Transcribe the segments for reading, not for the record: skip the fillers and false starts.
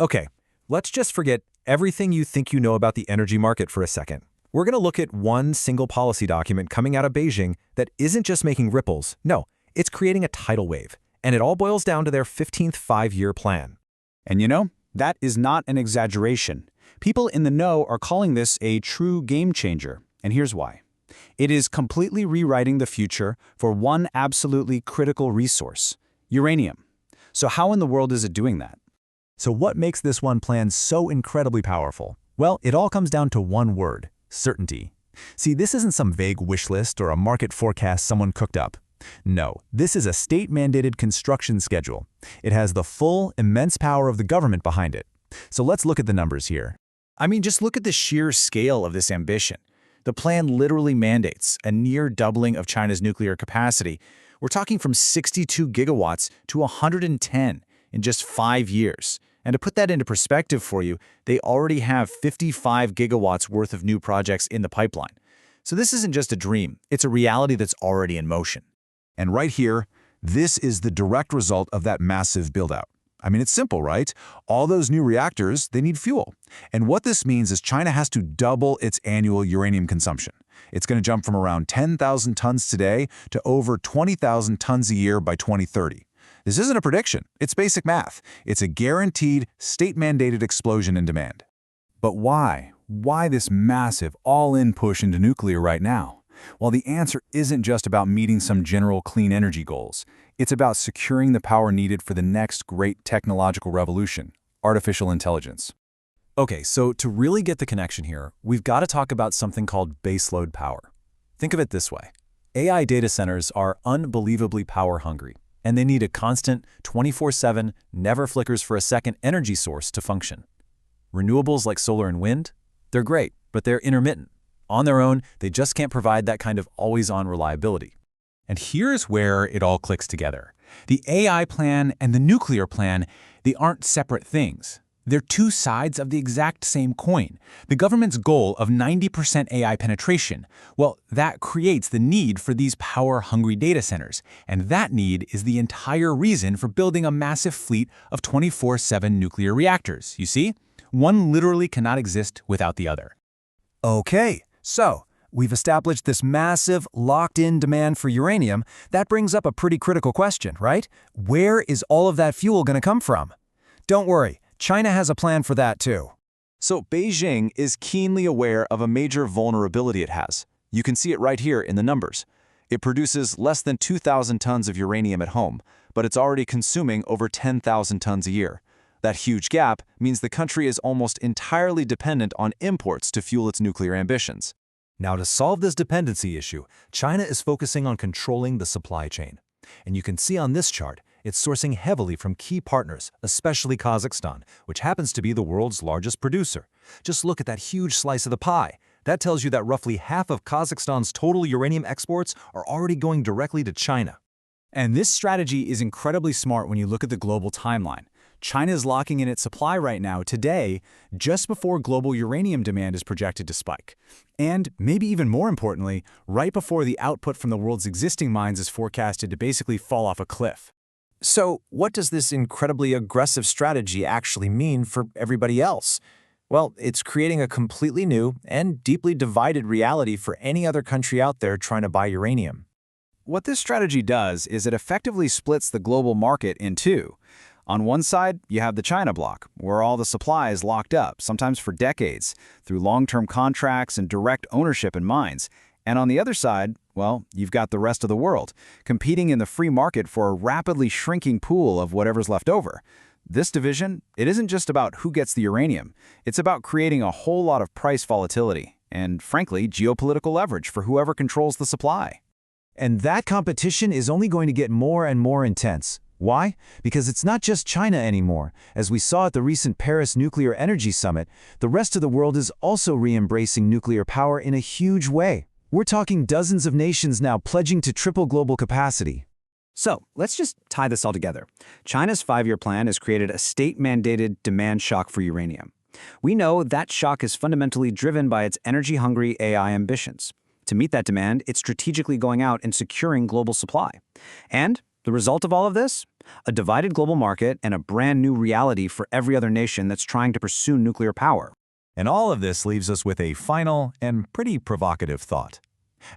Okay, let's just forget everything you think you know about the energy market for a second. We're going to look at one single policy document coming out of Beijing that isn't just making ripples. No, it's creating a tidal wave. And it all boils down to their 15th five-year plan. And you know, that is not an exaggeration. People in the know are calling this a true game changer. And here's why. It is completely rewriting the future for one absolutely critical resource, uranium. So how in the world is it doing that? So what makes this one plan so incredibly powerful? Well, it all comes down to one word: certainty. See, this isn't some vague wish list or a market forecast someone cooked up. No, this is a state-mandated construction schedule. It has the full, immense power of the government behind it. So let's look at the numbers here. I mean, just look at the sheer scale of this ambition. The plan literally mandates a near doubling of China's nuclear capacity. We're talking from 62 gigawatts to 110 in just 5 years. And to put that into perspective for you, they already have 55 gigawatts worth of new projects in the pipeline. So this isn't just a dream, it's a reality that's already in motion. And right here, this is the direct result of that massive build-out. I mean, it's simple, right? All those new reactors, they need fuel. And what this means is China has to double its annual uranium consumption. It's going to jump from around 10,000 tons today to over 20,000 tons a year by 2030. This isn't a prediction. It's basic math. It's a guaranteed, state-mandated explosion in demand. But why? Why this massive, all-in push into nuclear right now? Well, the answer isn't just about meeting some general clean energy goals. It's about securing the power needed for the next great technological revolution, artificial intelligence. Okay, so to really get the connection here, we've got to talk about something called baseload power. Think of it this way. AI data centers are unbelievably power hungry, and they need a constant, 24/7, never flickers for a second energy source to function. Renewables like solar and wind, they're great, but they're intermittent. On their own, they just can't provide that kind of always-on reliability. And here's where it all clicks together. The AI plan and the nuclear plan, they aren't separate things. They're two sides of the exact same coin. The government's goal of 90% AI penetration, well, that creates the need for these power-hungry data centers. And that need is the entire reason for building a massive fleet of 24/7 nuclear reactors, you see? One literally cannot exist without the other. Okay, so we've established this massive, locked-in demand for uranium. That brings up a pretty critical question, right? Where is all of that fuel going to come from? Don't worry, China has a plan for that too. So Beijing is keenly aware of a major vulnerability it has. You can see it right here in the numbers. It produces less than 2,000 tons of uranium at home, but it's already consuming over 10,000 tons a year. That huge gap means the country is almost entirely dependent on imports to fuel its nuclear ambitions. Now, to solve this dependency issue, China is focusing on controlling the supply chain. And you can see on this chart, it's sourcing heavily from key partners, especially Kazakhstan, which happens to be the world's largest producer. Just look at that huge slice of the pie. That tells you that roughly half of Kazakhstan's total uranium exports are already going directly to China. And this strategy is incredibly smart when you look at the global timeline. China is locking in its supply right now, today, just before global uranium demand is projected to spike. And, maybe even more importantly, right before the output from the world's existing mines is forecasted to basically fall off a cliff. So, what does this incredibly aggressive strategy actually mean for everybody else? Well, it's creating a completely new and deeply divided reality for any other country out there trying to buy uranium. What this strategy does is it effectively splits the global market in two. On one side, you have the China bloc, where all the supply is locked up, sometimes for decades, through long-term contracts and direct ownership in mines. And on the other side, well, you've got the rest of the world, competing in the free market for a rapidly shrinking pool of whatever's left over. This division, it isn't just about who gets the uranium. It's about creating a whole lot of price volatility and, frankly, geopolitical leverage for whoever controls the supply. And that competition is only going to get more and more intense. Why? Because it's not just China anymore. As we saw at the recent Paris Nuclear Energy Summit, the rest of the world is also re-embracing nuclear power in a huge way. We're talking dozens of nations now pledging to triple global capacity. So, let's just tie this all together. China's 5-year plan has created a state-mandated demand shock for uranium. We know that shock is fundamentally driven by its energy-hungry AI ambitions. To meet that demand, it's strategically going out and securing global supply. And The result of all of this? A divided global market and a brand new reality for every other nation that's trying to pursue nuclear power. And all of this leaves us with a final and pretty provocative thought.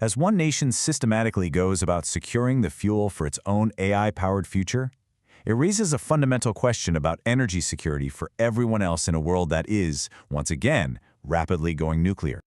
As one nation systematically goes about securing the fuel for its own AI-powered future, it raises a fundamental question about energy security for everyone else in a world that is, once again, rapidly going nuclear.